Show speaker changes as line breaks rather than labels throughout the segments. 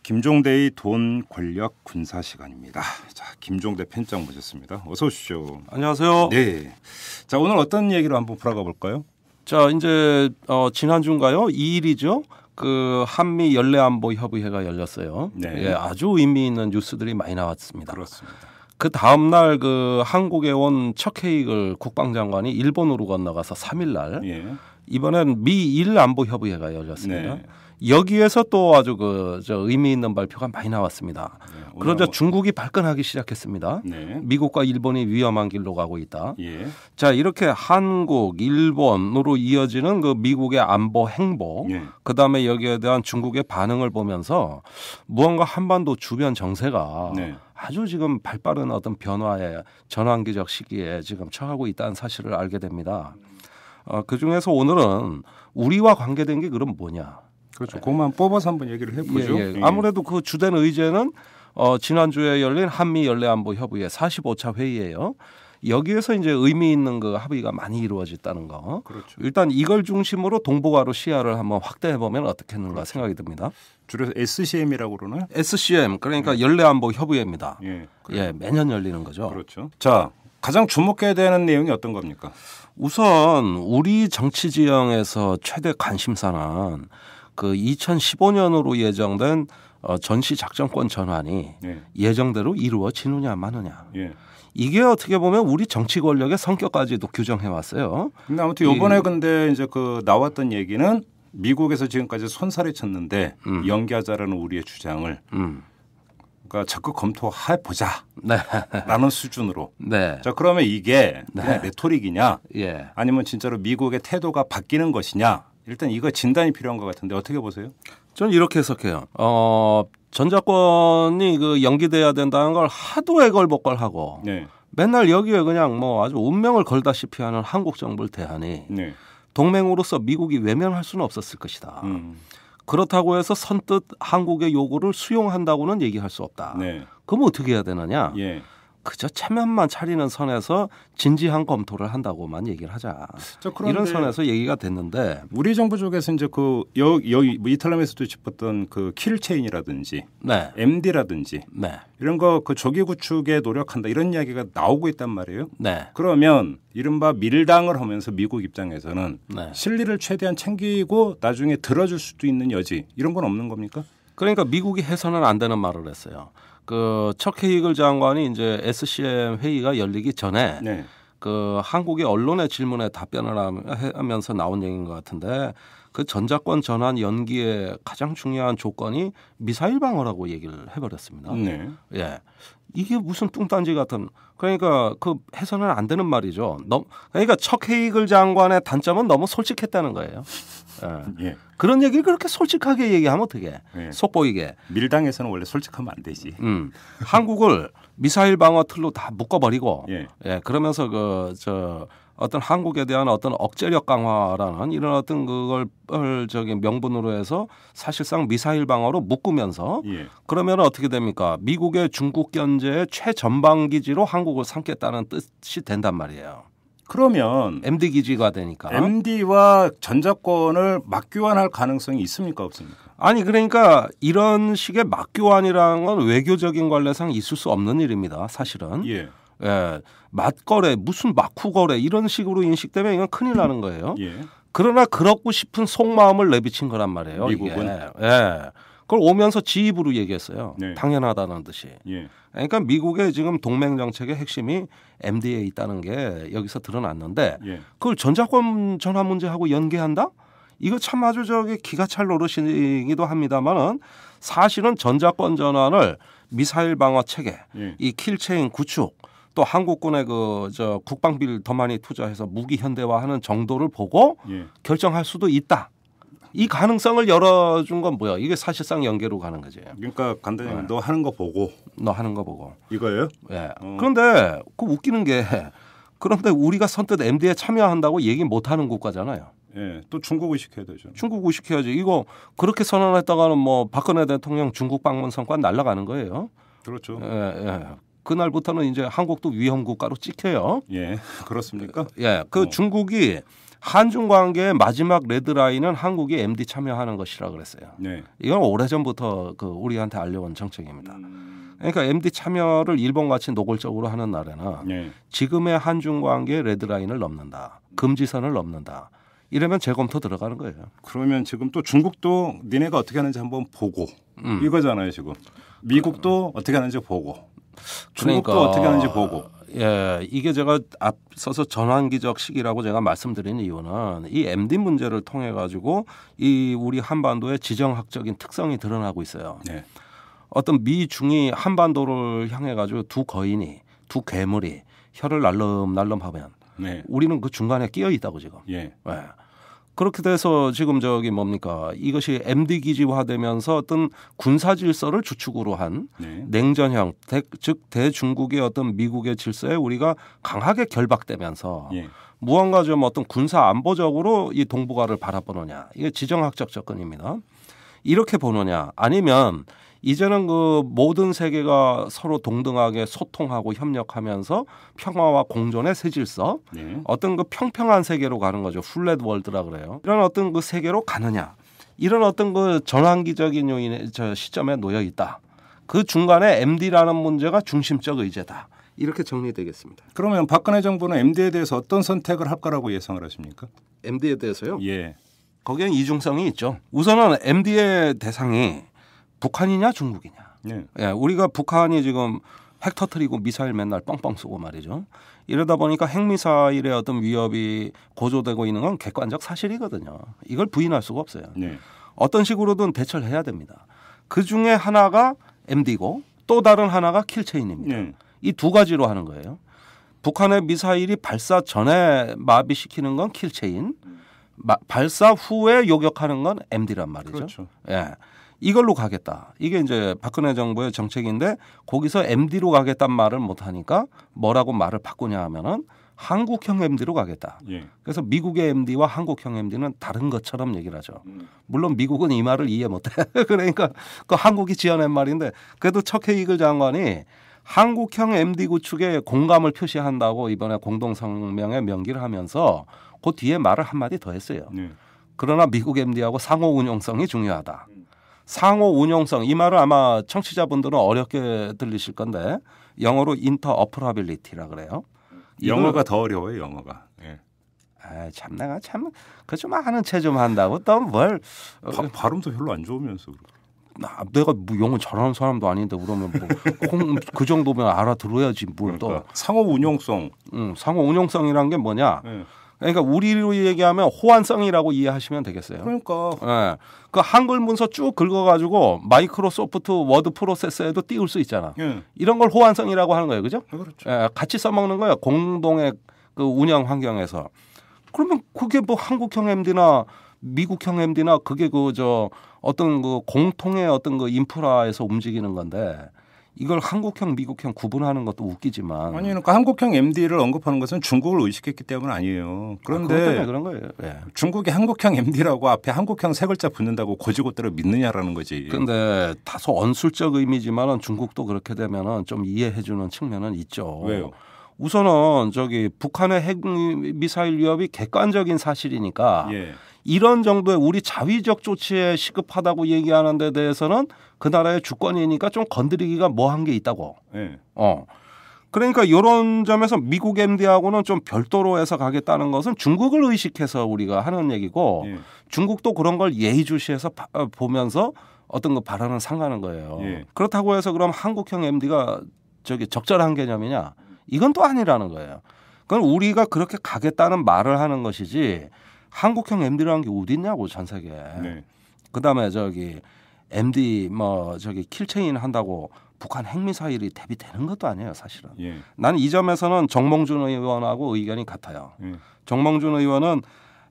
김종대의 돈, 권력, 군사 시간입니다. 자, 김종대 편장 모셨습니다. 어서 오십시오.
안녕하세요.
네. 자, 오늘 어떤 얘기로 한번 풀어가 볼까요?
자, 이제 지난주인가요? 2일이죠. 그 한미 연례안보협의회가 열렸어요.
네.
예, 아주 의미 있는 뉴스들이 많이 나왔습니다.
그렇습니다.
그 다음 날 그 한국에 온 척헤이글 국방장관이 일본으로 건너가서 3일 날
예.
이번엔 미일 안보협의회가 열렸습니다.
네.
여기에서 또 아주 의미 있는 발표가 많이 나왔습니다.
네,
그러자 중국이 발끈하기 시작했습니다.
네.
미국과 일본이 위험한 길로 가고 있다.
예.
자, 이렇게 한국, 일본으로 이어지는 그 미국의 안보 행보,
예.
그다음에 여기에 대한 중국의 반응을 보면서 무언가 한반도 주변 정세가
네.
아주 지금 발빠른 어떤 변화의 전환기적 시기에 지금 처하고 있다는 사실을 알게 됩니다. 그중에서 오늘은 우리와 관계된 게 그럼 뭐냐?
그렇죠. 그것만 뽑아서 한번 얘기를 해보죠.
예. 아무래도 그 주된 의제는 지난주에 열린 한미 연례안보협의회 45차 회의예요. 여기에서 이제 의미 있는 그 합의가 많이 이루어졌다는 거.
그렇죠.
일단 이걸 중심으로 동북아로 시야를 한번 확대해 보면 어떻겠는가
그렇죠.
생각이 듭니다.
줄여서 SCM이라고 그러나요?
SCM 그러니까 연례안보협의회입니다.
예.
예, 매년 열리는 거죠.
그렇죠. 자, 가장 주목해야 되는 내용이 어떤 겁니까?
우선 우리 정치 지형에서 최대 관심사는 그 2015년으로 예정된 전시 작전권 전환이
예.
예정대로 이루어지느냐 마느냐.
예.
이게 어떻게 보면 우리 정치 권력의 성격까지도 규정해 왔어요.
근데 아무튼 이번에 근데 이제 그 나왔던 얘기는 미국에서 지금까지 손살이 쳤는데 연기하자라는 우리의 주장을 그러니까 적극 검토해 보자.
네.
라는 수준으로.
네.
자, 그러면 이게 그냥 레토릭이냐?
예.
아니면 진짜로 미국의 태도가 바뀌는 것이냐? 일단 이거 진단이 필요한 것 같은데 어떻게 보세요?
저는 이렇게 해석해요. 전작권이 그 연기돼야 된다는 걸 하도 애걸복걸하고
네.
맨날 여기에 그냥 뭐 아주 운명을 걸다시피 하는 한국 정부를 대하니
네.
동맹으로서 미국이 외면할 수는 없었을 것이다. 그렇다고 해서 선뜻 한국의 요구를 수용한다고는 얘기할 수 없다.
네.
그럼 어떻게 해야 되느냐?
예.
그저 체면만 차리는 선에서 진지한 검토를 한다고만 얘기를 하자.
자, 그런데
이런 선에서 얘기가 됐는데
우리 정부 쪽에서 이제 그 여기 뭐 이탈람에서도 짚었던 그 킬체인이라든지
네.
MD라든지
네.
이런 거 그 조기 구축에 노력한다 이런 이야기가 나오고 있단 말이에요.
네.
그러면 이른바 밀당을 하면서 미국 입장에서는
네.
실리를 최대한 챙기고 나중에 들어줄 수도 있는 여지 이런 건 없는 겁니까?
그러니까 미국이 해서는 안 되는 말을 했어요. 그 척헤이글 장관이 이제 SCM 회의가 열리기 전에
네.
그 한국의 언론의 질문에 답변을 하면서 나온 얘기인 것 같은데 그 전작권 전환 연기의 가장 중요한 조건이 미사일 방어라고 얘기를 해버렸습니다.
네.
예. 이게 무슨 뚱딴지 같은 그러니까 그 해서는 안 되는 말이죠. 그러니까 척헤이글 장관의 단점은 너무 솔직했다는 거예요. 예.
예.
그런 얘기를 그렇게 솔직하게 얘기하면 어떻게
예.
속보이게.
밀당에서는 원래 솔직하면 안 되지.
한국을 미사일 방어 틀로 다 묶어버리고
예.
예, 그러면서 어떤 한국에 대한 어떤 억제력 강화라는 이런 어떤 그걸 명분으로 해서 사실상 미사일 방어로 묶으면서
예.
그러면 어떻게 됩니까? 미국의 중국 견제의 최전방 기지로 한국을 삼겠다는 뜻이 된단 말이에요.
그러면
MD 기지가 되니까.
MD와 전작권을 맞교환할 가능성이 있습니까 없습니까?
아니 그러니까 이런 식의 맞교환이라는 건 외교적인 관례상 있을 수 없는 일입니다. 사실은.
예.
예, 맞거래 무슨 막후거래 이런 식으로 인식되면 이건 큰일 나는 거예요.
예.
그러나 그렇고 싶은 속마음을 내비친 거란 말이에요.
미국은.
이게. 예. 그걸 오면서 지입으로 얘기했어요.
네.
당연하다는 듯이.
예.
그러니까 미국의 지금 동맹 정책의 핵심이 MD에 있다는 게 여기서 드러났는데
예.
그걸 전작권 전환 문제하고 연계한다? 이거 참 아주 기가 찰 노릇이기도 합니다만은 사실은 전작권 전환을 미사일 방어 체계,
예.
이 킬체인 구축, 또 한국군의 국방비를 더 많이 투자해서 무기 현대화하는 정도를 보고
예.
결정할 수도 있다. 이 가능성을 열어준 건 뭐야? 이게 사실상 연계로 가는 거지.
그러니까 간단히 너 하는 거 보고
너 하는 거 보고.
이거예요?
예. 그런데 그 웃기는 게 그런데 우리가 선뜻 MD에 참여한다고 얘기 못하는 국가잖아요.
예. 또 중국 의식해야 되죠.
중국 의식해야지. 이거 그렇게 선언했다가는 뭐 박근혜 대통령 중국 방문 성과 날아가는 거예요.
그렇죠.
예. 그날부터는 이제 한국도 위험 국가로 찍혀요.
예. 그렇습니까?
예. 그 중국이 한중 관계의 마지막 레드라인은 한국이 MD 참여하는 것이라 그랬어요.
네.
이건 오래전부터 그 우리한테 알려온 정책입니다. 그러니까 MD 참여를 일본같이 노골적으로 하는 나라는
네.
지금의 한중 관계의 레드라인을 넘는다. 금지선을 넘는다. 이러면 재검토 들어가는 거예요.
그러면 지금 또 중국도 니네가 어떻게 하는지 한번 보고 이거잖아요 지금. 미국도 어떻게 하는지 보고 중국도
그러니까,
어떻게 하는지 보고.
예, 이게 제가 앞서서 전환기적 시기라고 제가 말씀드린 이유는 이 MD 문제를 통해 가지고 이 우리 한반도의 지정학적인 특성이 드러나고 있어요.
네.
어떤 미중이 한반도를 향해 가지고 두 거인이 두 괴물이 혀를 날름날름하면
네.
우리는 그 중간에 끼어 있다고 지금.
예.
예. 그렇게 돼서 지금 저기 뭡니까 이것이 MD 기지화되면서 어떤 군사 질서를 주축으로 한
네.
냉전형 즉 대중국의 어떤 미국의 질서에 우리가 강하게 결박되면서
예.
무언가 좀 어떤 군사 안보적으로 이 동북아를 바라보느냐 이게 지정학적 접근입니다. 이렇게 보느냐 아니면 이제는 그 모든 세계가 서로 동등하게 소통하고 협력하면서 평화와 공존의 새 질서,
네.
어떤 그 평평한 세계로 가는 거죠. 플랫 월드라 그래요. 이런 어떤 그 세계로 가느냐, 이런 어떤 그 전환기적인 요인의 저 시점에 놓여 있다. 그 중간에 MD라는 문제가 중심적 의제다. 이렇게 정리되겠습니다.
그러면 박근혜 정부는 MD에 대해서 어떤 선택을 할 거라고 예상을 하십니까?
MD에 대해서요?
예.
거기엔 이중성이 있죠. 우선은 MD의 대상이 북한이냐 중국이냐.
예.
예, 우리가 북한이 지금 핵 터트리고 미사일 맨날 뻥뻥 쏘고 말이죠. 이러다 보니까 핵미사일의 어떤 위협이 고조되고 있는 건 객관적 사실이거든요. 이걸 부인할 수가 없어요.
네.
어떤 식으로든 대처를 해야 됩니다. 그중에 하나가 MD고 또 다른 하나가 킬체인입니다.
네.
이 두 가지로 하는 거예요. 북한의 미사일이 발사 전에 마비시키는 건 킬체인, 발사 후에 요격하는 건 MD란 말이죠.
그렇죠.
예. 이걸로 가겠다. 이게 이제 박근혜 정부의 정책인데 거기서 MD로 가겠다는 말을 못 하니까 뭐라고 말을 바꾸냐 하면은 한국형 MD로 가겠다.
예.
그래서 미국의 MD와 한국형 MD는 다른 것처럼 얘기를 하죠. 물론 미국은 이 말을 이해 못 해. 그러니까 그 한국이 지어낸 말인데 그래도 척헤이글 장관이 한국형 MD 구축에 공감을 표시한다고 이번에 공동성명에 명기를 하면서 그 뒤에 말을 한마디 더 했어요.
네.
그러나 미국 MD하고 상호 운용성이 중요하다. 상호 운용성 이 말을 아마 청취자분들은 어렵게 들리실 건데 영어로 인터오퍼러빌리티라 그래요.
영어가 더 어려워요. 영어가. 예.
아, 참 내가 참 그 좀 아는 체 좀 한다고 또 뭘
발음도 별로 안 좋으면서.
내가 뭐 영어 잘하는 사람도 아닌데 그러면 뭐 그 정도면 알아들어야지 뭘 또.
그러니까 상호 운용성.
상호 운용성이란 게 뭐냐?
예.
그러니까 우리로 얘기하면 호환성이라고 이해하시면 되겠어요.
그러니까.
예. 그 한글 문서 쭉 긁어가지고 마이크로소프트 워드 프로세서에도 띄울 수 있잖아.
예.
이런 걸 호환성이라고 하는 거예요, 그죠?
그렇죠.
예, 같이 써먹는 거예요. 공동의 그 운영 환경에서. 그러면 그게 뭐 한국형 MD나 미국형 MD나 그게 그 저 어떤 그 공통의 어떤 그 인프라에서 움직이는 건데. 이걸 한국형, 미국형 구분하는 것도 웃기지만
아니 그러니까 한국형 MD를 언급하는 것은 중국을 의식했기 때문 아니에요. 그런데
그런 거예요. 예.
중국이 한국형 MD라고 앞에 한국형 세 글자 붙는다고 고지고대로 믿느냐라는 거지.
그런데 다소 언술적 의미지만은 중국도 그렇게 되면은 좀 이해해주는 측면은 있죠.
왜요?
우선은 저기 북한의 핵 미사일 위협이 객관적인 사실이니까.
예.
이런 정도의 우리 자위적 조치에 시급하다고 얘기하는 데 대해서는 그 나라의 주권이니까 좀 건드리기가 뭐한 게 있다고.
예.
그러니까 이런 점에서 미국 MD하고는 좀 별도로 해서 가겠다는 것은 중국을 의식해서 우리가 하는 얘기고
예.
중국도 그런 걸 예의주시해서 보면서 어떤 거 바라는 상가는 거예요.
예.
그렇다고 해서 그럼 한국형 MD가 저기 적절한 개념이냐? 이건 또 아니라는 거예요. 그건 우리가 그렇게 가겠다는 말을 하는 것이지 한국형 MD라는 게 어디 있냐고 전 세계에.
네.
그다음에 저기 MD 뭐 저기 킬체인 한다고 북한 핵미사일이 대비되는 것도 아니에요, 사실은.
예.
나는 이 점에서는 정몽준 의원하고 의견이 같아요.
예.
정몽준 의원은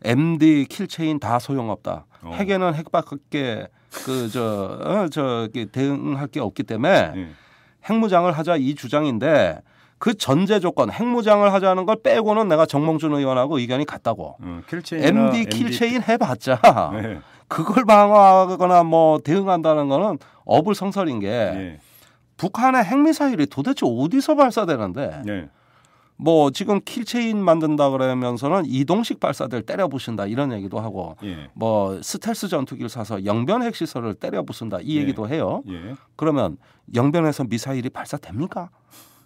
MD 킬체인 다 소용없다. 핵에는 핵밖에 저기 대응할 게 없기 때문에
예.
핵무장을 하자 이 주장인데 그 전제 조건 핵무장을 하자는 걸 빼고는 내가 정몽준 의원하고 의견이 같다고. MD 킬체인 해봤자
네.
그걸 방어하거나 뭐 대응한다는 거는 어불성설인 게
예.
북한의 핵미사일이 도대체 어디서 발사되는데
예.
뭐 지금 킬체인 만든다 그러면서는 이동식 발사대를 때려 부순다 이런 얘기도 하고
예.
뭐 스텔스 전투기를 사서 영변 핵시설을 때려 부순다 이 얘기도 해요.
예.
그러면 영변에서 미사일이 발사됩니까?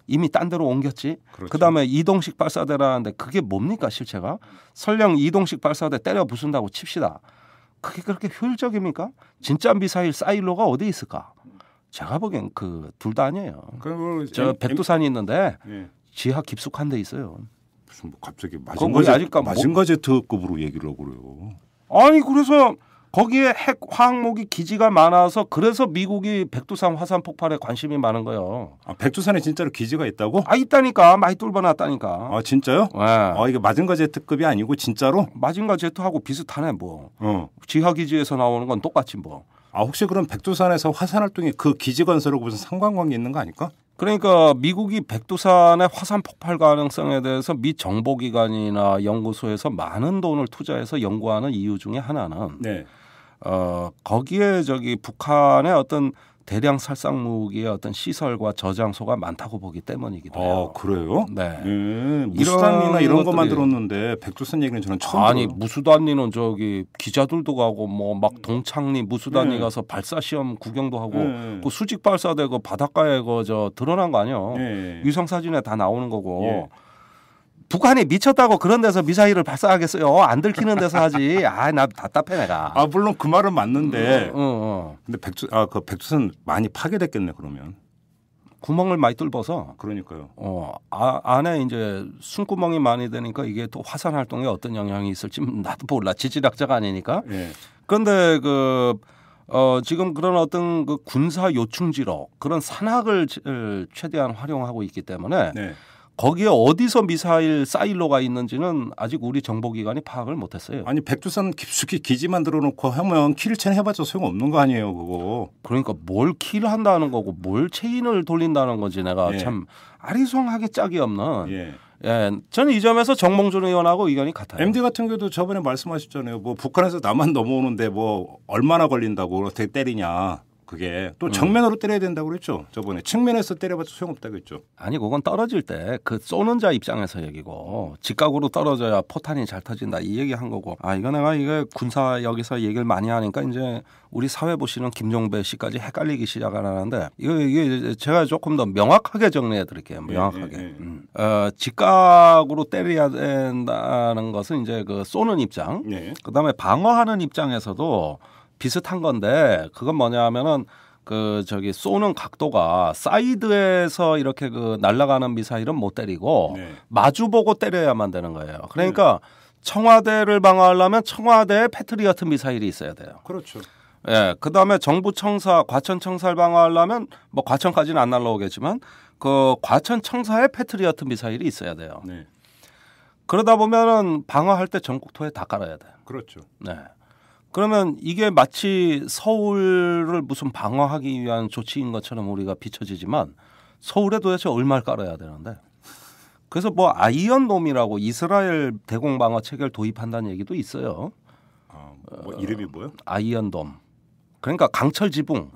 이미 딴 데로 옮겼지.
그렇죠.
그다음에 이동식 발사대라는데 그게 뭡니까 실체가? 설령 이동식 발사대 때려 부순다고 칩시다. 그게 그렇게 효율적입니까? 진짜 미사일 사일로가 어디 있을까? 제가 보기엔 그 둘 다 아니에요. 저 백두산이 있는데
예.
지하 깊숙한 데 있어요.
무슨 뭐 갑자기
마징가
제트급으로 얘기를 하고 그래요.
아니 그래서 거기에 핵 화학무기 기지가 많아서 그래서 미국이 백두산 화산 폭발에 관심이 많은 거예요.
아, 백두산에 진짜로 기지가 있다고?
아 있다니까 많이 뚫어놨다니까.
아 진짜요?
네.
아 이게 마징가 제트급이 아니고 진짜로?
마징가 제트하고 비슷하네 뭐. 지하 기지에서 나오는 건 똑같이 뭐.
아 혹시 그럼 백두산에서 화산 활동이 그 기지 건설하고 무슨 상관관계 있는 거 아닐까?
그러니까 미국이 백두산의 화산 폭발 가능성에 대해서 미 정보기관이나 연구소에서 많은 돈을 투자해서 연구하는 이유 중에 하나는
네.
거기에 저기 북한의 어떤 대량 살상 무기의 어떤 시설과 저장소가 많다고 보기 때문이기도 해요.
아 그래요?
네.
무수단리나 이런 것만 들었는데 백두산 얘기는 저는 처음
아니
들어요.
무수단리는 저기 기자들도 가고 뭐 막 동창리 무수단리 가서 발사 시험 구경도 하고 그 수직 발사대 그 바닷가에 그 저 드러난 거 아니에요. 위성 사진에 다 나오는 거고. 북한이 미쳤다고 그런 데서 미사일을 발사하겠어요? 안 들키는 데서 하지. 아, 나 답답해 내가.
아 물론 그 말은 맞는데. 근데 그 백두산 많이 파괴됐겠네 그러면.
구멍을 많이 뚫어서.
그러니까요.
안에 이제 숨구멍이 많이 되니까 이게 또 화산 활동에 어떤 영향이 있을지 나도 몰라. 지질학자가 아니니까.
예.
그런데 지금 그런 어떤 그 군사 요충지로 그런 산악을 최대한 활용하고 있기 때문에.
네.
거기에 어디서 미사일 사일로가 있는지는 아직 우리 정보기관이 파악을 못했어요.
아니 백두산 깊숙이 기지만 들어놓고 하면 킬체인 해봤자 소용없는 거 아니에요 그거.
그러니까 뭘 킬을 한다는 거고 뭘 체인을 돌린다는 건지 내가 참 아리송하게 짝이 없는. 저는 이 점에서 정몽준 의원하고 의견이 같아요.
MD 같은 경우도 저번에 말씀하셨잖아요. 뭐 북한에서 남한 넘어오는데 뭐 얼마나 걸린다고 어떻게 때리냐. 그게 또 정면으로 때려야 된다고 그랬죠. 저번에 측면에서 때려봤자 소용없다고 했죠.
아니 그건 떨어질 때 그 쏘는 자 입장에서 얘기고 직각으로 떨어져야 포탄이 잘 터진다 이 얘기한 거고. 이거 내가 이게 군사 여기서 얘기를 많이 하니까 이제 우리 사회 보시는 김종배 씨까지 헷갈리기 시작하는데 이게 제가 조금 더 명확하게 정리해 드릴게요. 명확하게. 직각으로 때려야 된다는 것은 이제 그 쏘는 입장. 그다음에 방어하는 입장에서도 비슷한 건데 그건 뭐냐면은 그 저기 쏘는 각도가 사이드에서 이렇게 그 날아가는 미사일은 못 때리고 마주보고 때려야만 되는 거예요. 그러니까 청와대를 방어하려면 청와대에 패트리어트 미사일이 있어야 돼요.
그렇죠.
예. 그다음에 정부 청사, 과천 청사를 방어하려면 뭐 과천까지는 안 날라오겠지만 그 과천 청사에 패트리어트 미사일이 있어야 돼요. 그러다 보면은 방어할 때 전국토에 다 깔아야 돼요.
그렇죠.
네. 그러면 이게 마치 서울을 무슨 방어하기 위한 조치인 것처럼 우리가 비춰지지만 서울에 도대체 얼마를 깔아야 되는데 그래서 뭐 아이언돔이라고 이스라엘 대공 방어 체계를 도입한다는 얘기도 있어요.
뭐 이름이 뭐요?
아이언돔. 그러니까 강철 지붕.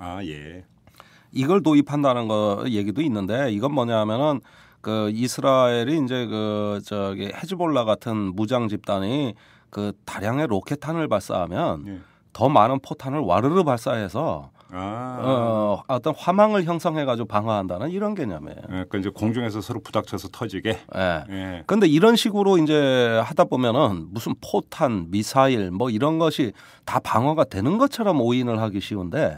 이걸 도입한다는 거 얘기도 있는데 이건 뭐냐면은 그 이스라엘이 이제 그 저기 헤즈볼라 같은 무장 집단이 그 다량의 로켓탄을 발사하면 더 많은 포탄을 와르르 발사해서 어떤 화망을 형성해가지고 방어한다는 이런 개념이에요.
그러니까 이제 공중에서 서로 부닥쳐서 터지게.
그런데 이런 식으로 이제 하다 보면은 무슨 포탄, 미사일 뭐 이런 것이 다 방어가 되는 것처럼 오인을 하기 쉬운데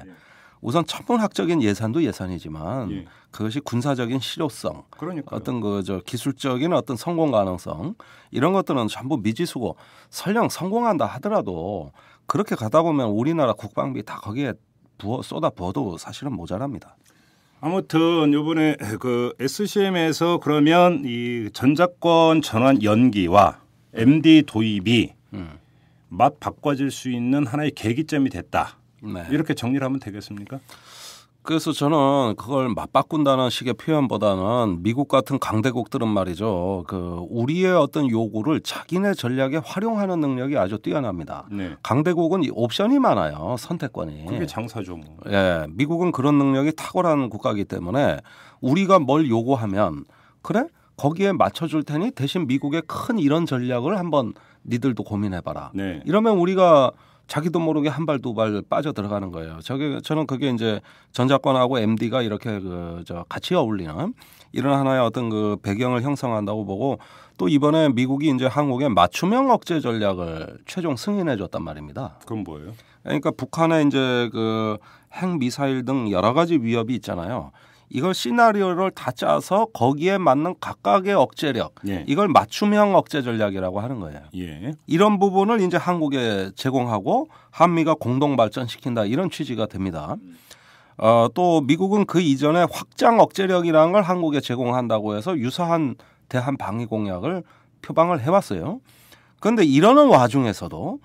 우선 천문학적인 예산도 예산이지만 그것이 군사적인 실효성, 어떤 그 저 기술적인 어떤 성공 가능성 이런 것들은 전부 미지수고 설령 성공한다 하더라도 그렇게 가다 보면 우리나라 국방비 다 거기에 쏟아 부어도 사실은 모자랍니다.
아무튼 이번에 그 SCM에서 그러면 이 전작권 전환 연기와 MD 도입이 맛 바꿔질 수 있는 하나의 계기점이 됐다. 이렇게 정리를 하면 되겠습니까?
그래서 저는 그걸 맞바꾼다는 식의 표현보다는 미국 같은 강대국들은 말이죠. 그 우리의 어떤 요구를 자기네 전략에 활용하는 능력이 아주 뛰어납니다. 강대국은 옵션이 많아요. 선택권이.
그게 장사죠. 뭐.
미국은 그런 능력이 탁월한 국가이기 때문에 우리가 뭘 요구하면 그래? 거기에 맞춰줄 테니 대신 미국의 큰 이런 전략을 한번 니들도 고민해봐라.
네.
이러면 우리가 자기도 모르게 한 발 두 발 빠져 들어가는 거예요. 저는 그게 이제 전작권하고 MD가 이렇게 같이 어울리는 이런 하나의 어떤 그 배경을 형성한다고 보고 또 이번에 미국이 이제 한국의 맞춤형 억제 전략을 최종 승인해줬단 말입니다.
그건 뭐예요?
그러니까 북한의 이제 그 핵 미사일 등 여러 가지 위협이 있잖아요. 이걸 시나리오를 다 짜서 거기에 맞는 각각의 억제력,
예.
이걸 맞춤형 억제 전략이라고 하는 거예요.
예.
이런 부분을 이제 한국에 제공하고 한미가 공동 발전시킨다 이런 취지가 됩니다. 또 미국은 그 이전에 확장 억제력이라는 걸 한국에 제공한다고 해서 유사한 대한 방위 공약을 표방을 해왔어요. 그런데 이러는 와중에서도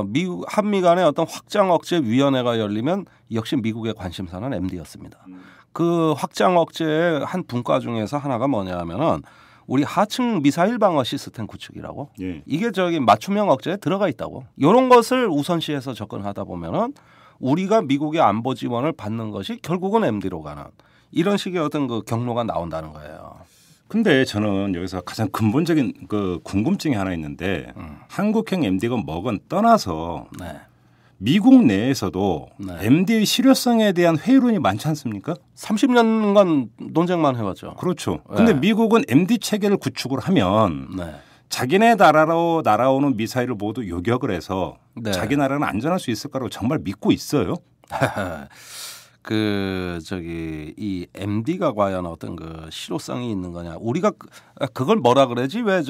미국 한미 간의 어떤 확장 억제 위원회가 열리면 역시 미국의 관심사는 MD였습니다. 그 확장 억제의 한 분과 중에서 하나가 뭐냐면은 우리 하층 미사일 방어 시스템 구축이라고.
예.
이게 맞춤형 억제에 들어가 있다고. 이런 것을 우선시해서 접근하다 보면은 우리가 미국의 안보 지원을 받는 것이 결국은 MD로 가는 이런 식의 어떤 그 경로가 나온다는 거예요.
근데 저는 여기서 가장 근본적인 그 궁금증이 하나 있는데 한국형 MD가 뭐건 떠나서
네.
미국 내에서도
네.
MD의 실효성에 대한 회의론이 많지 않습니까?
30년간 논쟁만 해왔죠.
그렇죠. 근데
네.
미국은 MD 체계를 구축을 하면
네.
자기네 나라로 날아오는 미사일을 모두 요격을 해서
네.
자기 나라는 안전할 수 있을 거라고 정말 믿고 있어요.
이 MD가 과연 어떤 그 실효성이 있는 거냐. 우리가 그걸 뭐라 그러지? 왜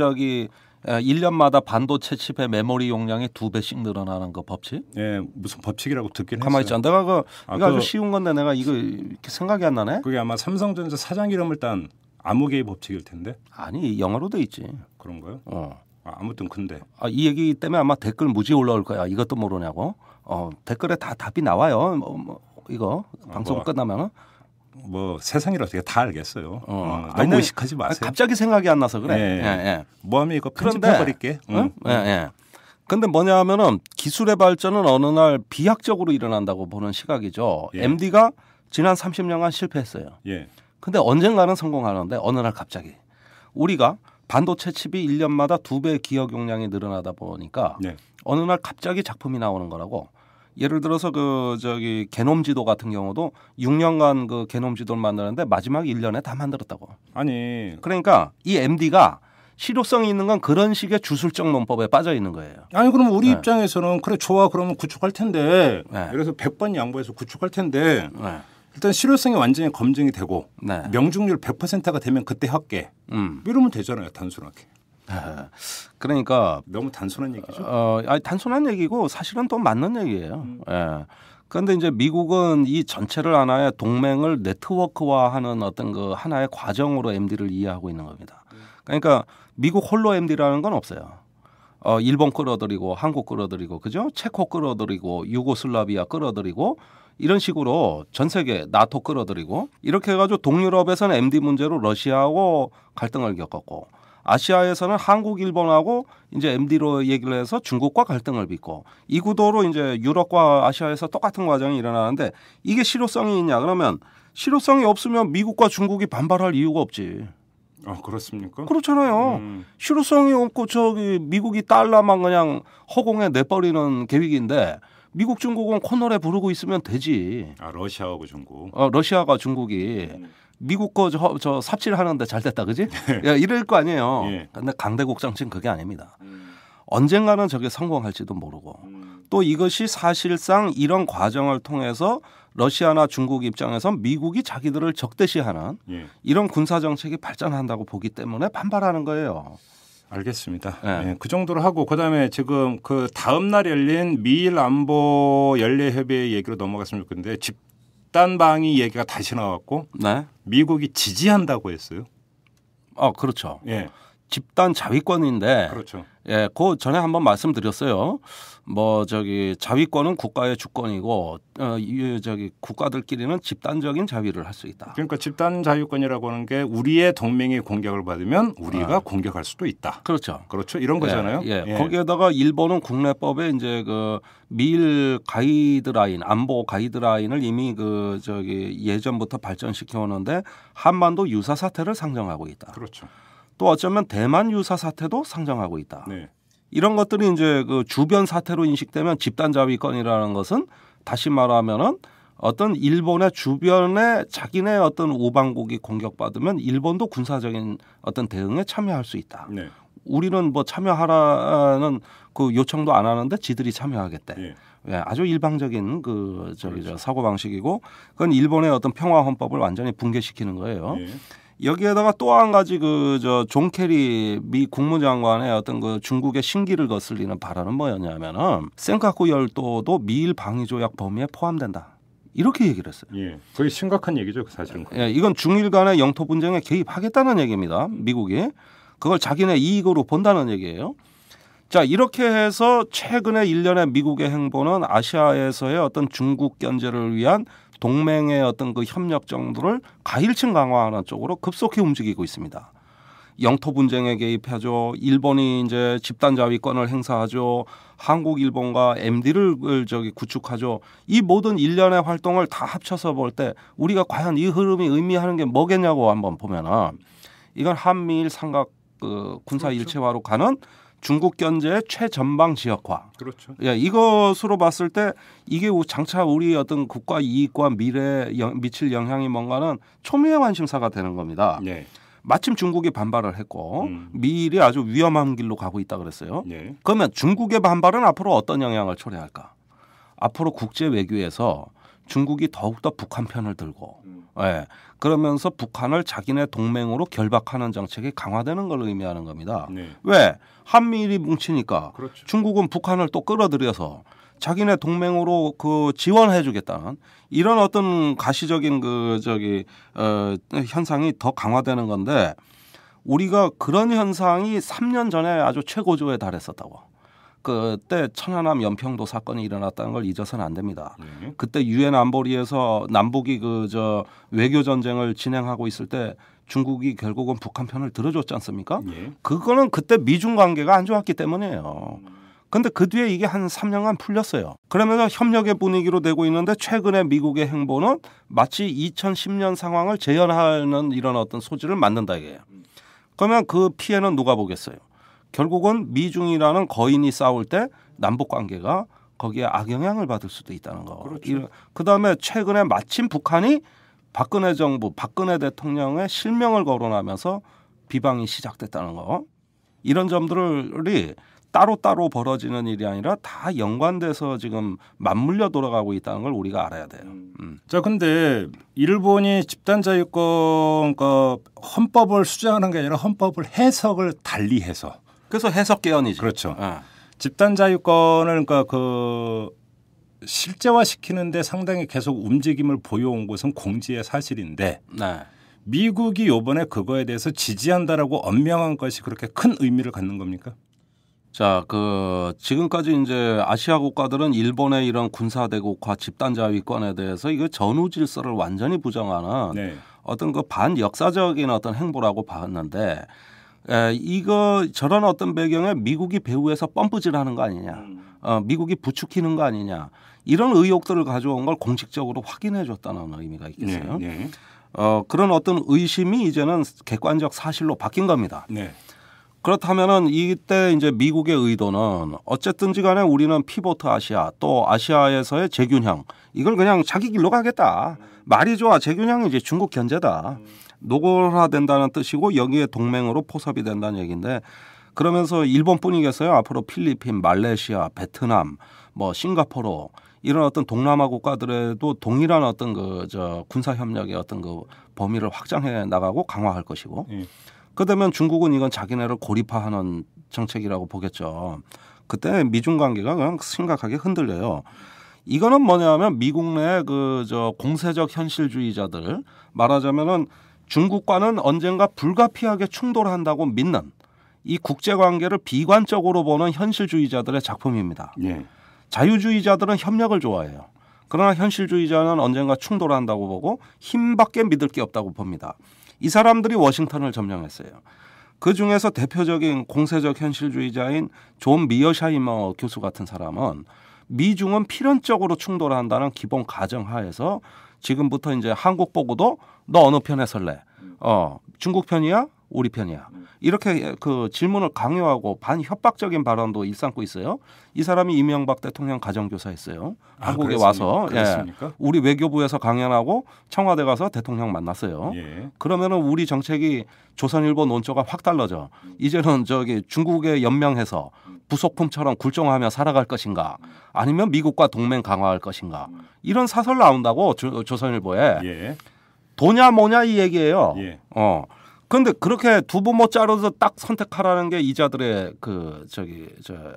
1년마다 반도체 칩의 메모리 용량이 2배씩 늘어나는 그 법칙?
예, 무슨 법칙이라고 듣긴 했어요.
가만히 있잖아. 내가 이거 아주 쉬운 건데 내가 이거 이렇게 생각이 안 나네.
그게 아마 삼성전자 사장 이름을 딴 암흑의 법칙일 텐데.
아니 영어로 돼 있지.
그런가요? 아무튼 근데.
이 얘기 때문에 아마 댓글 무지 올라올 거야. 이것도 모르냐고. 댓글에 다 답이 나와요. 이거 방송 끝나면은.
뭐 세상이라 어떻게 다 알겠어요. 너무
아니,
의식하지 마세요.
갑자기 생각이 안 나서 그래.
예. 뭐하면 이거 편집해버릴게.
그런데 뭐냐면은 기술의 발전은 어느 날 비약적으로 일어난다고 보는 시각이죠.
예.
MD가 지난 30년간 실패했어요.
예.
근데 언젠가는 성공하는데 어느 날 갑자기 우리가 반도체 칩이 1년마다 2배 기억 용량이 늘어나다 보니까
네.
어느 날 갑자기 작품이 나오는 거라고. 예를 들어서 게놈 지도 같은 경우도 6년간 그 게놈 지도를 만드는데 마지막 1년에 다 만들었다고.
아니.
그러니까 이 MD가 실효성이 있는 건 그런 식의 주술적 논법에 빠져 있는 거예요.
아니 그럼 우리 입장에서는 그래 좋아 그러면 구축할 텐데.
네.
그래서 100번 양보해서 구축할 텐데.
네.
일단 실효성이 완전히 검증이 되고
네.
명중률 100%가 되면 그때 할게. 이러면 되잖아요. 단순하게.
그러니까
너무 단순한 얘기죠.
아니, 단순한 얘기고 사실은 또 맞는 얘기예요. 예. 그런데 이제 미국은 이 전체를 하나의 동맹을 네트워크화하는 어떤 그 하나의 과정으로 MD를 이해하고 있는 겁니다. 그러니까 미국 홀로 MD라는 건 없어요. 일본 끌어들이고 한국 끌어들이고 그죠? 체코 끌어들이고 유고슬라비아 끌어들이고 이런 식으로 전 세계 나토 끌어들이고 이렇게 해가지고 동유럽에서는 MD 문제로 러시아하고 갈등을 겪었고 아시아에서는 한국, 일본하고 이제 MD로 얘기를 해서 중국과 갈등을 빚고 이 구도로 이제 유럽과 아시아에서 똑같은 과정이 일어나는데 이게 실효성이 있냐? 그러면 실효성이 없으면 미국과 중국이 반발할 이유가 없지.
그렇습니까?
그렇잖아요. 실효성이 없고 미국이 달러만 그냥 허공에 내버리는 계획인데 미국, 중국은 코너에 부르고 있으면 되지.
러시아하고 중국.
러시아가 중국이 미국 거 저 삽질하는데 잘 됐다, 그지? 야, 이럴 거 아니에요.
예.
근데 강대국 정치는 그게 아닙니다. 언젠가는 저게 성공할지도 모르고 또 이것이 사실상 이런 과정을 통해서 러시아나 중국 입장에서 미국이 자기들을 적대시하는 이런 군사 정책이 발전한다고 보기 때문에 반발하는 거예요.
알겠습니다. 네, 그 정도로 하고 그다음에 지금 그 다음 날 열린 미일 안보 연례 협의 얘기로 넘어갔으면 좋겠는데 집단 방위 얘기가 다시 나왔고
네.
미국이 지지한다고 했어요.
그렇죠.
예.
집단 자위권인데,
그렇죠.
예, 그 전에 한번 말씀드렸어요. 뭐 저기 자위권은 국가의 주권이고, 저기 국가들끼리는 집단적인 자위를 할 수 있다.
그러니까 집단 자유권이라고 하는 게 우리의 동맹이 공격을 받으면 우리가 공격할 수도 있다.
그렇죠.
그렇죠. 이런 거잖아요.
예. 거기에다가 일본은 국내법에 이제 그 미일 가이드라인, 안보 가이드라인을 이미 그 저기 예전부터 발전시켜 오는데 한반도 유사 사태를 상정하고 있다.
그렇죠.
또 어쩌면 대만 유사 사태도 상정하고 있다.
네.
이런 것들이 이제 그 주변 사태로 인식되면 집단 자위권이라는 것은 다시 말하면은 어떤 일본의 주변에 자기네 어떤 우방국이 공격받으면 일본도 군사적인 어떤 대응에 참여할 수 있다.
네.
우리는 뭐 참여하라는 그 요청도 안 하는데 지들이 참여하겠대.
예.
예, 아주 일방적인 그 저기
그렇죠.
사고 방식이고 그건 일본의 어떤 평화 헌법을 완전히 붕괴시키는 거예요.
예.
여기에다가 또 한 가지 그 저 존 캐리 미 국무장관의 어떤 그 중국의 신기를 거슬리는 발언은 뭐였냐면은 센카쿠 열도도 미일 방위 조약 범위에 포함된다. 이렇게 얘기를 했어요.
예. 거의 심각한 얘기죠, 사실은.
예, 이건 중일 간의 영토 분쟁에 개입하겠다는 얘기입니다. 미국이 그걸 자기네 이익으로 본다는 얘기예요. 자, 이렇게 해서 최근에 일련의 미국의 행보는 아시아에서의 어떤 중국 견제를 위한 동맹의 어떤 그 협력 정도를 가일층 강화하는 쪽으로 급속히 움직이고 있습니다. 영토 분쟁에 개입하죠. 일본이 이제 집단 자위권을 행사하죠. 한국, 일본과 MD를 저기 구축하죠. 이 모든 일련의 활동을 다 합쳐서 볼 때 우리가 과연 이 흐름이 의미하는 게 뭐겠냐고 한번 보면은 이건 한미일 삼각 그 군사
그렇죠.
일체화로 가는 중국 견제의 최전방 지역화.
그렇죠.
예, 이것으로 봤을 때 이게 장차 우리 어떤 국가 이익과 미래에 미칠 영향이 뭔가는 초미의 관심사가 되는 겁니다.
네.
마침 중국이 반발을 했고 미일이 아주 위험한 길로 가고 있다 그랬어요.
네.
그러면 중국의 반발은 앞으로 어떤 영향을 초래할까? 앞으로 국제 외교에서 중국이 더욱더 북한 편을 들고 예, 그러면서 북한을 자기네 동맹으로 결박하는 정책이 강화되는 걸 의미하는 겁니다.
네.
왜? 한미일이 뭉치니까
그렇죠.
중국은 북한을 또 끌어들여서 자기네 동맹으로 그 지원해주겠다는 이런 어떤 가시적인 그 저기 현상이 더 강화되는 건데 우리가 그런 현상이 3년 전에 아주 최고조에 달했었다고. 그때 천안함 연평도 사건이 일어났다는 걸 잊어서는 안 됩니다.
네.
그때 유엔 안보리에서 남북이 그 저 외교 전쟁을 진행하고 있을 때 중국이 결국은 북한 편을 들어줬지 않습니까?
예.
그거는 그때 미중 관계가 안 좋았기 때문이에요. 근데 그 뒤에 이게 한 3년간 풀렸어요. 그러면서 협력의 분위기로 되고 있는데 최근에 미국의 행보는 마치 2010년 상황을 재현하는 이런 어떤 소지를 만든다 이게요. 그러면 그 피해는 누가 보겠어요? 결국은 미중이라는 거인이 싸울 때 남북 관계가 거기에 악영향을 받을 수도 있다는 거.
그렇죠.
그다음에 최근에 마침 북한이 박근혜 정부, 박근혜 대통령의 실명을 거론하면서 비방이 시작됐다는 거. 이런 점들이 따로따로 벌어지는 일이 아니라 다 연관돼서 지금 맞물려 돌아가고 있다는 걸 우리가 알아야 돼요.
자, 근데 일본이 집단 자유권 그러니까 헌법을 수정하는 게 아니라 헌법을 해석을 달리해서
그래서 해석 개헌이죠.
그렇죠.
네.
집단 자유권을 그러니까 그 실제화시키는데 상당히 계속 움직임을 보여온 것은 공지의 사실인데
네.
미국이 이번에 그거에 대해서 지지한다라고 언명한 것이 그렇게 큰 의미를 갖는 겁니까?
자, 그 지금까지 이제 아시아 국가들은 일본의 이런 군사 대국화 집단 자위권에 대해서 이거 전후 질서를 완전히 부정하는
네.
어떤 그 반역사적인 어떤 행보라고 봤는데 이거 저런 어떤 배경에 미국이 배후에서 펌프질하는 거 아니냐, 미국이 부추기는 거 아니냐 이런 의혹들을 가져온 걸 공식적으로 확인해줬다는 의미가 있겠어요.
네. 네.
그런 어떤 의심이 이제는 객관적 사실로 바뀐 겁니다.
네.
그렇다면은 이때 이제 미국의 의도는 어쨌든지 간에 우리는 피보트 아시아 또 아시아에서의 재균형 이걸 그냥 자기 길로 가겠다. 말이 좋아. 재균형이 이제 중국 견제다. 노골화된다는 뜻이고 여기에 동맹으로 포섭이 된다는 얘기인데 그러면서 일본뿐이겠어요. 앞으로 필리핀, 말레이시아, 베트남, 뭐 싱가포르 이런 어떤 동남아 국가들에도 동일한 어떤 그 저 군사 협력의 어떤 그 범위를 확장해 나가고 강화할 것이고. 그러면 중국은 이건 자기네를 고립화하는 정책이라고 보겠죠. 그때 미중 관계가 그냥 심각하게 흔들려요. 이거는 뭐냐면 미국 내 그 저 공세적 현실주의자들 말하자면은 중국과는 언젠가 불가피하게 충돌한다고 믿는 이 국제 관계를 비관적으로 보는 현실주의자들의 작품입니다.
예.
자유주의자들은 협력을 좋아해요. 그러나 현실주의자는 언젠가 충돌한다고 보고 힘밖에 믿을 게 없다고 봅니다. 이 사람들이 워싱턴을 점령했어요. 그 중에서 대표적인 공세적 현실주의자인 존 미어샤이머 교수 같은 사람은 미중은 필연적으로 충돌한다는 기본 가정하에서 지금부터 이제 한국 보고도 너 어느 편에 설래? 중국 편이야? 우리 편이야? 이렇게 그 질문을 강요하고 반협박적인 발언도 일삼고 있어요. 이 사람이 이명박 대통령 가정교사였어요. 한국에 와서 우리 외교부에서 강연하고 청와대 가서 대통령 만났어요.
예.
그러면은 우리 정책이 조선일보 논조가 확 달라져. 이제는 저기 중국에 연명해서 부속품처럼 굴종하며 살아갈 것인가, 아니면 미국과 동맹 강화할 것인가, 이런 사설 나온다고 조선일보에.
예.
도냐 뭐냐 이 얘기예요.
예.
그런데 그렇게 두부 못 자르서 딱 선택하라는 게 이자들의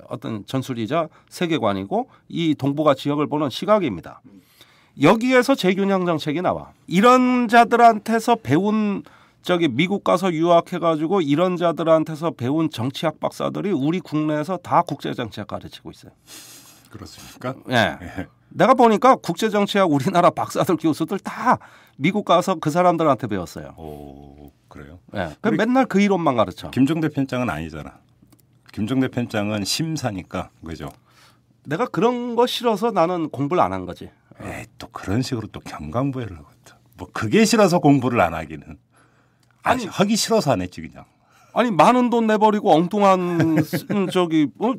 어떤 전술이자 세계관이고 이 동북아 지역을 보는 시각입니다. 여기에서 재균형 정책이 나와. 이런 자들한테서 배운 미국 가서 유학해가지고 이런 자들한테서 배운 정치학 박사들이 우리 국내에서 다 국제정치학 가르치고 있어요.
그렇습니까?
예. 내가 보니까 국제정치학 우리나라 박사들 교수들 다 미국 가서 그 사람들한테 배웠어요.
오, 그래요?
예. 맨날 그 이론만 가르쳐.
김종대 편장은 아니잖아. 김종대 편장은 심사니까, 그죠?
내가 그런 거 싫어서 나는 공부를 안 한 거지.
에이, 또 그런 식으로 또 경강부회를 하고 뭐 그게 싫어서 공부를 안 하기는. 아니 하기 싫어서 안 했지 그냥.
아니 많은 돈 내버리고 엉뚱한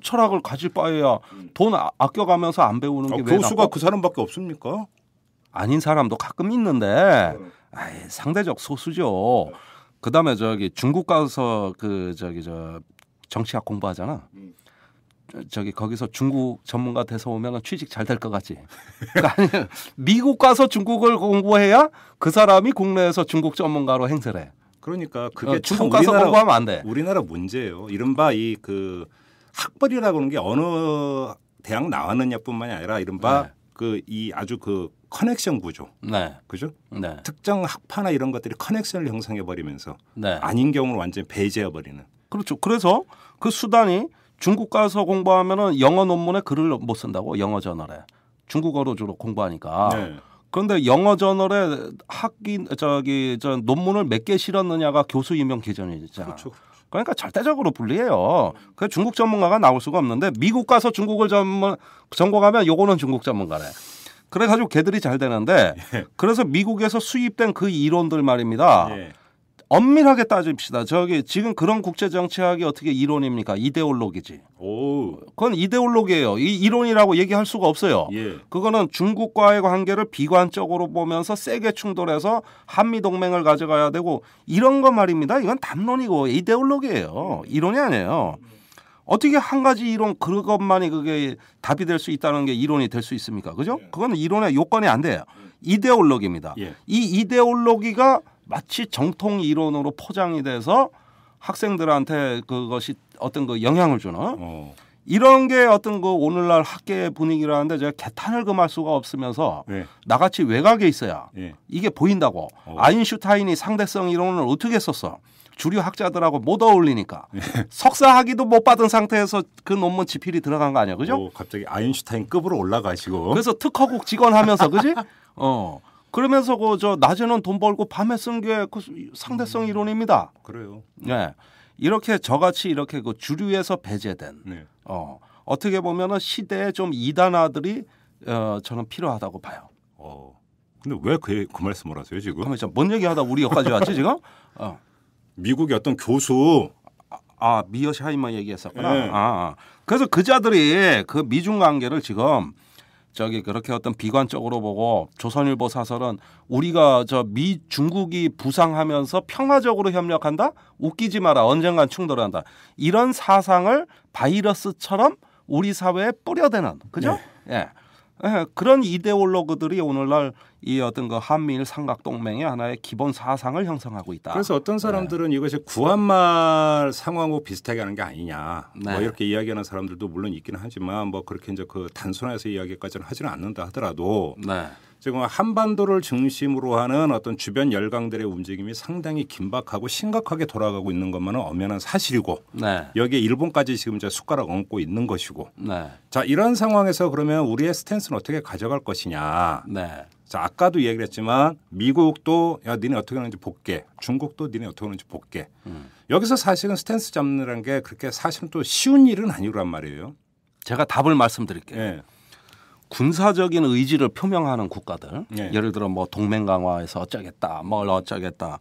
철학을 가질 바에야 돈 아껴가면서 안 배우는 게 왜
교수가 그 사람밖에 없습니까?
아닌 사람도 가끔 있는데 상대적 소수죠. 그다음에 중국 가서 정치학 공부하잖아. 거기서 중국 전문가 돼서 오면 취직 잘 될 것 같지. 그러니까 미국 가서 중국을 공부해야 그 사람이 국내에서 중국 전문가로 행세를 해.
그러니까 그게
중국 가서 공부하면 안 돼.
우리나라 문제예요. 이른바 이 그 학벌이라고 하는 게 어느 대학 나왔느냐뿐만이 아니라 이른바 이 아주 그 커넥션 구조.
네.
그죠?
네.
특정 학파나 이런 것들이 커넥션을 형성해 버리면서
네.
아닌 경우는 완전히 배제해 버리는.
그렇죠. 그래서 그 수단이 중국 가서 공부하면은 영어 논문에 글을 못 쓴다고. 영어 저널에 중국어로 주로 공부하니까.
네.
그런데 영어 저널에 논문을 몇 개 실었느냐가 교수 임용 기준이잖아.
그렇죠.
그러니까 절대적으로 불리해요. 그 중국 전문가가 나올 수가 없는데 미국 가서 중국을 전공하면 요거는 중국 전문가래. 그래가지고 걔들이 잘 되는데 그래서 미국에서 수입된 그 이론들 말입니다.
예.
엄밀하게 따집시다. 지금 그런 국제정치학이 어떻게 이론입니까? 이데올로기지.
오.
그건 이데올로기예요. 이 이론이라고 얘기할 수가 없어요.
예.
그거는 중국과의 관계를 비관적으로 보면서 세게 충돌해서 한미동맹을 가져가야 되고 이런 거 말입니다. 이건 담론이고 이데올로기예요. 이론이 아니에요. 어떻게 한 가지 이론 그것만이 그게 답이 될 수 있다는 게 이론이 될 수 있습니까? 그죠? 그건 이론의 요건이 안 돼요. 이데올로기입니다.
예.
이 이데올로기가 마치 정통 이론으로 포장이 돼서 학생들한테 그것이 어떤 그 영향을 주는 이런 게 어떤 그 오늘날 학계의 분위기라는데 제가 개탄을 금할 수가 없으면서 나같이 외곽에 있어야 이게 보인다고. 아인슈타인이 상대성 이론을 어떻게 썼어? 주류 학자들하고 못 어울리니까 석사 학위도 못 받은 상태에서 그 논문 지필이 들어간 거 아니야, 그죠?
갑자기 아인슈타인급으로 올라가시고.
그래서 특허국 직원 하면서, 그지? 그러면서 낮에는 돈 벌고 밤에 쓴 게 그 상대성 이론입니다.
그래요.
네, 이렇게 저같이 이렇게 그 주류에서 배제된 어떻게 보면은 시대에 좀 이단아들이 저는 필요하다고 봐요.
근데 왜 그 말씀을 하세요 지금?
뭔 얘기하다 우리 여기까지 왔지 지금?
미국의 어떤 교수.
미어샤이머 얘기했었구나. 그래서 그 자들이 그 미중 관계를 지금 그렇게 어떤 비관적으로 보고 조선일보 사설은 우리가 중국이 부상하면서 평화적으로 협력한다? 웃기지 마라. 언젠간 충돌한다. 이런 사상을 바이러스처럼 우리 사회에 뿌려대는, 그죠? 예. 그런 이데올로그들이 오늘날 이 어떤 그 한미일 삼각 동맹의 하나의 기본 사상을 형성하고 있다.
그래서 어떤 사람들은 이것이 구한말 상황하고 비슷하게 하는 게 아니냐. 뭐 이렇게 이야기하는 사람들도 물론 있기는 하지만 뭐 그렇게 이제 그 단순화해서 이야기까지는 하지는 않는다 하더라도 지금 한반도를 중심으로 하는 어떤 주변 열강들의 움직임이 상당히 긴박하고 심각하게 돌아가고 있는 것만은 엄연한 사실이고 여기에 일본까지 지금 이제 숟가락 얹고 있는 것이고 자 이런 상황에서 그러면 우리의 스탠스는 어떻게 가져갈 것이냐. 자 아까도 이야기를 했지만 미국도 야 니네 어떻게 하는지 볼게. 중국도 니네 어떻게 하는지 볼게. 여기서 사실은 스탠스 잡느라는 게 그렇게 사실은 또 쉬운 일은 아니란 말이에요.
제가 답을 말씀드릴게요. 군사적인 의지를 표명하는 국가들 예를 들어 뭐 동맹 강화해서 어쩌겠다 뭘 어쩌겠다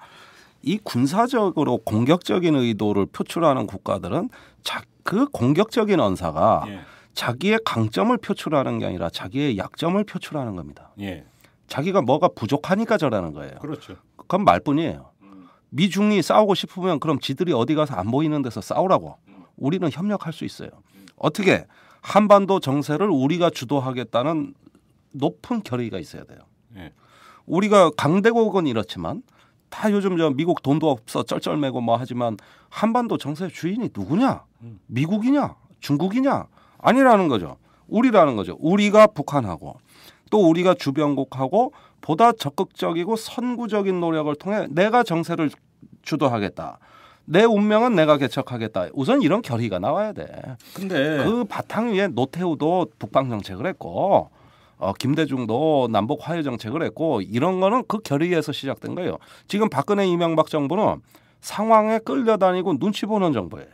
이 군사적으로 공격적인 의도를 표출하는 국가들은 그 공격적인 언사가 자기의 강점을 표출하는 게 아니라 자기의 약점을 표출하는 겁니다. 자기가 뭐가 부족하니까 저라는 거예요.
그렇죠.
그건 말뿐이에요. 미중이 싸우고 싶으면 그럼 지들이 어디 가서 안 보이는 데서 싸우라고. 우리는 협력할 수 있어요. 어떻게 한반도 정세를 우리가 주도하겠다는 높은 결의가 있어야 돼요. 우리가 강대국은 이렇지만 다 요즘 저 미국 돈도 없어 쩔쩔매고 뭐 하지만 한반도 정세의 주인이 누구냐? 미국이냐? 중국이냐? 아니라는 거죠. 우리라는 거죠. 우리가 북한하고 또 우리가 주변국하고 보다 적극적이고 선구적인 노력을 통해 내가 정세를 주도하겠다. 내 운명은 내가 개척하겠다. 우선 이런 결의가 나와야 돼. 근데 그 바탕 위에 노태우도 북방 정책을 했고 김대중도 남북 화해 정책을 했고 이런 거는 그 결의에서 시작된 거예요. 지금 박근혜 이명박 정부는 상황에 끌려다니고 눈치 보는 정부예요.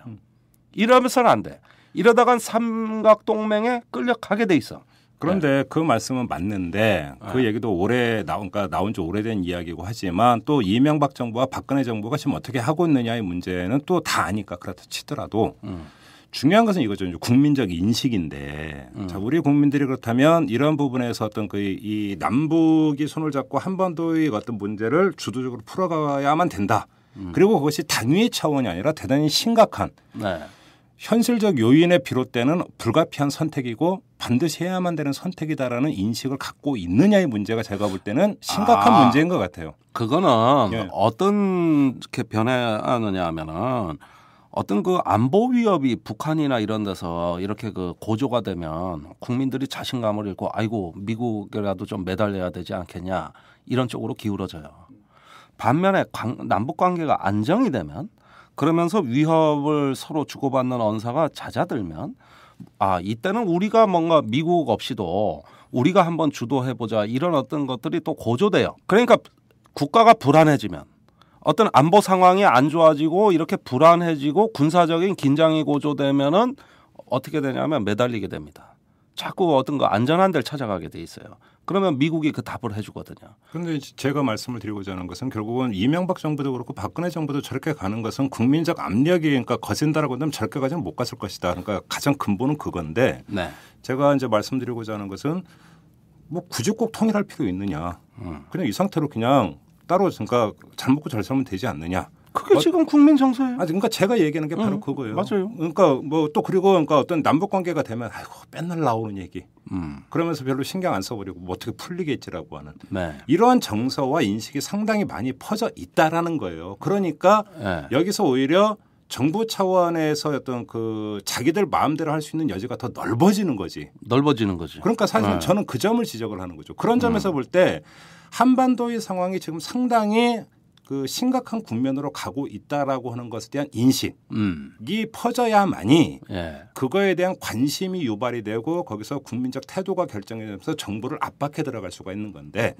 이러면서는 안 돼. 이러다간 삼각 동맹에 끌려가게 돼 있어.
그런데 그 말씀은 맞는데 그 얘기도 그러니까 나온 지 오래된 이야기고 하지만 또 이명박 정부와 박근혜 정부가 지금 어떻게 하고 있느냐의 문제는 또 다 아니까 그렇다 치더라도 중요한 것은 이거죠. 국민적 인식인데 자, 우리 국민들이 그렇다면 이런 부분에서 어떤 이 남북이 손을 잡고 한반도의 어떤 문제를 주도적으로 풀어가야만 된다. 그리고 그것이 당위의 차원이 아니라 대단히 심각한 현실적 요인에 비롯되는 불가피한 선택이고 반드시 해야만 되는 선택이다라는 인식을 갖고 있느냐의 문제가 제가 볼 때는 심각한 문제인 것 같아요.
그거는 어떤 게 변화하느냐 하면은 어떤 그 안보 위협이 북한이나 이런 데서 이렇게 그 고조가 되면 국민들이 자신감을 잃고 아이고 미국이라도 좀 매달려야 되지 않겠냐 이런 쪽으로 기울어져요. 반면에 남북 관계가 안정이 되면 그러면서 위협을 서로 주고받는 언사가 잦아들면 이때는 우리가 뭔가 미국 없이도 우리가 한번 주도해보자 이런 어떤 것들이 또 고조돼요. 그러니까 국가가 불안해지면 어떤 안보 상황이 안 좋아지고 이렇게 불안해지고 군사적인 긴장이 고조되면은 어떻게 되냐면 매달리게 됩니다. 자꾸 어떤 거 안전한 데를 찾아가게 돼 있어요. 그러면 미국이 그 답을 해주거든요.
그런데 제가 말씀을 드리고자 하는 것은 결국은 이명박 정부도 그렇고 박근혜 정부도 저렇게 가는 것은 국민적 압력이 그러니까 거센다라고 하면 저렇게 가지는 못 갔을 것이다. 그러니까 가장 근본은 그건데 제가 이제 말씀드리고자 하는 것은 뭐 굳이 꼭 통일할 필요 있느냐. 그냥 이 상태로 그냥 따로 그러니까 잘 먹고 잘 살면 되지 않느냐.
그게 지금 국민 정서예요.
그러니까 제가 얘기하는 게 바로 그거예요.
맞아요.
그러니까 뭐 또 그리고 그러니까 어떤 남북 관계가 되면 아이고 맨날 나오는 얘기. 그러면서 별로 신경 안 써버리고 뭐 어떻게 풀리겠지라고 하는 이러한 정서와 인식이 상당히 많이 퍼져 있다라는 거예요. 그러니까 여기서 오히려 정부 차원에서 어떤 그 자기들 마음대로 할 수 있는 여지가 더 넓어지는 거지.
넓어지는 거지.
그러니까 사실 저는 그 점을 지적을 하는 거죠. 그런 점에서 볼 때 한반도의 상황이 지금 상당히 그 심각한 국면으로 가고 있다라고 하는 것에 대한 인식이 퍼져야만이 그거에 대한 관심이 유발이 되고 거기서 국민적 태도가 결정이 되면서 정부를 압박해 들어갈 수가 있는 건데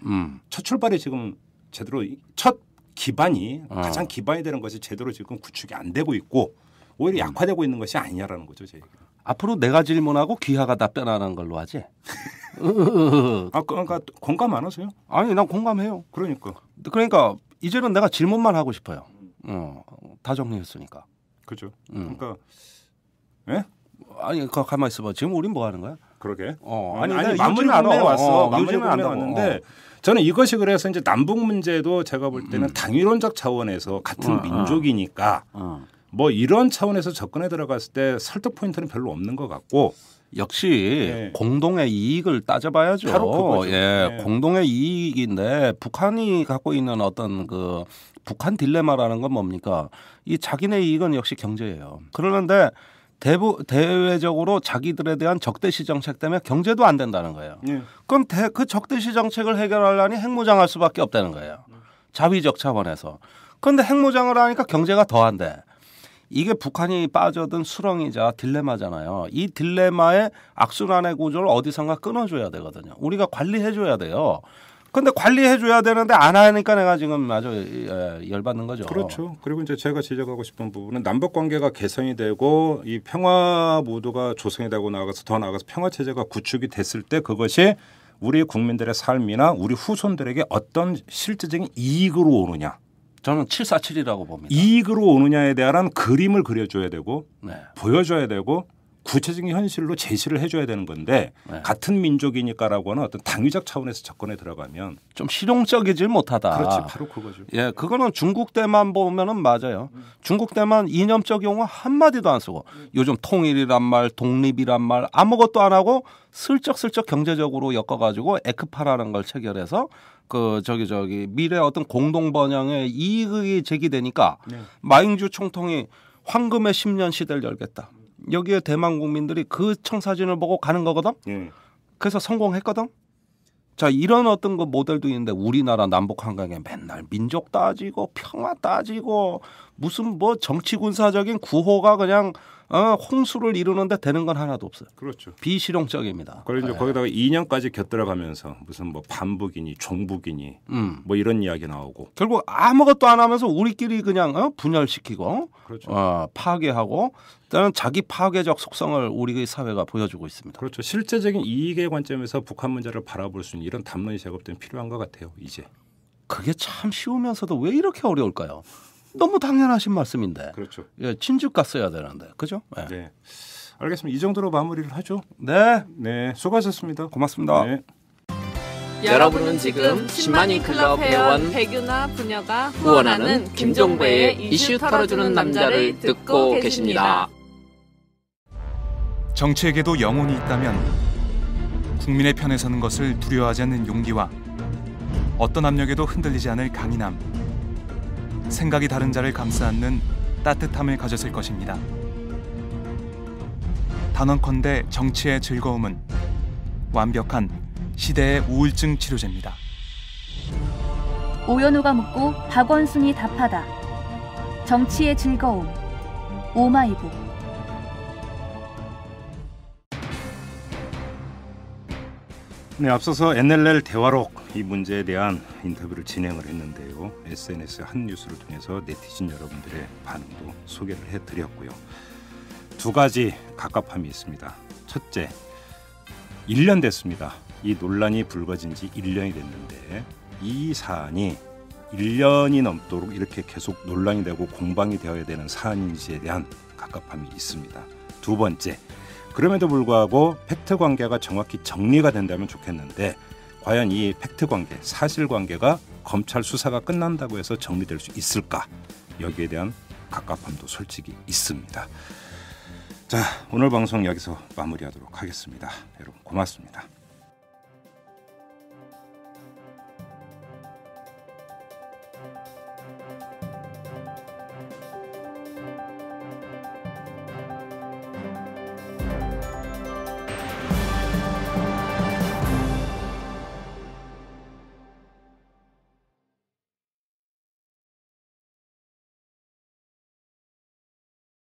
첫 출발이 지금 제대로 첫 기반이 가장 기반이 되는 것이 제대로 지금 구축이 안 되고 있고 오히려 약화되고 있는 것이 아니냐라는 거죠. 제 얘기는.
앞으로 내가 질문하고 귀하가 답변하는 걸로 하지.
그러니까 공감 안 하세요?
아니 난 공감해요. 그러니까 이제는 내가 질문만 하고 싶어요. 다 정리했으니까.
그죠. 그러니까
아니 가만 있어봐. 지금 우린 뭐 하는 거야?
그러게.
아니
마무리 국면에 왔어. 마무리 국면에 왔는데 저는 이것이 그래서 이제 남북 문제도 제가 볼 때는 당위론적 차원에서 같은 민족이니까 뭐 이런 차원에서 접근해 들어갔을 때 설득 포인트는 별로 없는 것 같고
역시
네.
공동의 이익을 따져봐야죠.
바로 그거죠.
예,
네.
공동의 이익인데 북한이 갖고 있는 어떤 그 북한 딜레마라는 건 뭡니까? 이 자기네 이익은 역시 경제예요. 그러는데 대외적으로 자기들에 대한 적대시 정책 때문에 경제도 안 된다는 거예요.
네.
그럼 그 적대시 정책을 해결하려니 핵무장할 수밖에 없다는 거예요. 자위적 차원에서. 그런데 핵무장을 하니까 경제가 더한데 이게 북한이 빠져든 수렁이자 딜레마잖아요. 이 딜레마의 악순환의 구조를 어디선가 끊어줘야 되거든요. 우리가 관리해줘야 돼요. 근데 관리해줘야 되는데 안 하니까 내가 지금 아주 열받는 거죠.
그렇죠. 그리고 이제 제가 지적하고 싶은 부분은 남북 관계가 개선이 되고 이 평화 모드가 조성이 되고 나가서 더 나아가서 평화 체제가 구축이 됐을 때 그것이 우리 국민들의 삶이나 우리 후손들에게 어떤 실질적인 이익으로 오느냐.
저는 747이라고 봅니다.
이익으로 오느냐에 대한 그림을 그려줘야 되고
네.
보여줘야 되고 구체적인 현실로 제시를 해줘야 되는 건데
네.
같은 민족이니까라고 하는 어떤 당위적 차원에서 접근에 들어가면
좀 실용적이질 못하다.
그렇지 바로 그거죠.
예, 그거는 중국 때만 보면은 맞아요. 중국 때만 이념적 용어 한 마디도 안 쓰고 요즘 통일이란 말, 독립이란 말 아무것도 안 하고 슬쩍슬쩍 경제적으로 엮어가지고 에크파라는 걸 체결해서 그 미래 어떤 공동 번영의 이익이 제기되니까
네.
마잉주 총통이 황금의 10년 시대를 열겠다. 여기에 대만 국민들이 그 청사진을 보고 가는 거거든.
예.
그래서 성공했거든. 자, 이런 어떤 그 모델도 있는데 우리나라 남북 한강에 맨날 민족 따지고 평화 따지고 무슨 뭐 정치 군사적인 구호가 그냥 홍수를 이루는데 되는 건 하나도 없어요.
그렇죠.
비실용적입니다.
그리고 이제 거기다가 2년까지 곁들여가면서 무슨 뭐 반북이니 종북이니 뭐 이런 이야기 나오고
결국 아무것도 안 하면서 우리끼리 그냥 분열시키고
그렇죠.
파괴하고 일단은 자기 파괴적 속성을 우리 사회가 보여주고 있습니다.
그렇죠. 실제적인 이익의 관점에서 북한 문제를 바라볼 수 있는 이런 담론이 제급되면 필요한 것 같아요. 이제.
그게 참 쉬우면서도 왜 이렇게 어려울까요? 너무 당연하신 말씀인데.
그렇죠.
예, 친죽 갔어야 되는데. 그죠? 네.
네. 알겠습니다. 이 정도로 마무리를 하죠.
네.
네. 수고하셨습니다.
고맙습니다.
네.
여러분은 지금 10만인 클럽 회원 백유나 부녀가 후원하는 김종배의 이슈 털어주는 남자를 듣고 계십니다.
정치에게도 영혼이 있다면 국민의 편에 서는 것을 두려워하지 않는 용기와 어떤 압력에도 흔들리지 않을 강인함, 생각이 다른 자를 감싸 안는 따뜻함을 가졌을 것입니다. 단언컨대 정치의 즐거움은 완벽한 시대의 우울증 치료제입니다.
오연호가 묻고 박원순이 답하다. 정치의 즐거움. 오마이북.
네, 앞서서 NLL 대화록 이 문제에 대한 인터뷰를 진행을 했는데요. SNS 한 뉴스를 통해서 네티즌 여러분들의 반응도 소개를 해드렸고요. 두 가지 갑갑함이 있습니다. 첫째, 1년 됐습니다. 이 논란이 불거진 지 1년이 됐는데 이 사안이 1년이 넘도록 이렇게 계속 논란이 되고 공방이 되어야 되는 사안인지에 대한 갑갑함이 있습니다. 두 번째, 그럼에도 불구하고 팩트 관계가 정확히 정리가 된다면 좋겠는데 과연 이 팩트 관계, 사실 관계가 검찰 수사가 끝난다고 해서 정리될 수 있을까? 여기에 대한 갑갑함도 솔직히 있습니다. 자, 오늘 방송 여기서 마무리하도록 하겠습니다. 여러분 고맙습니다.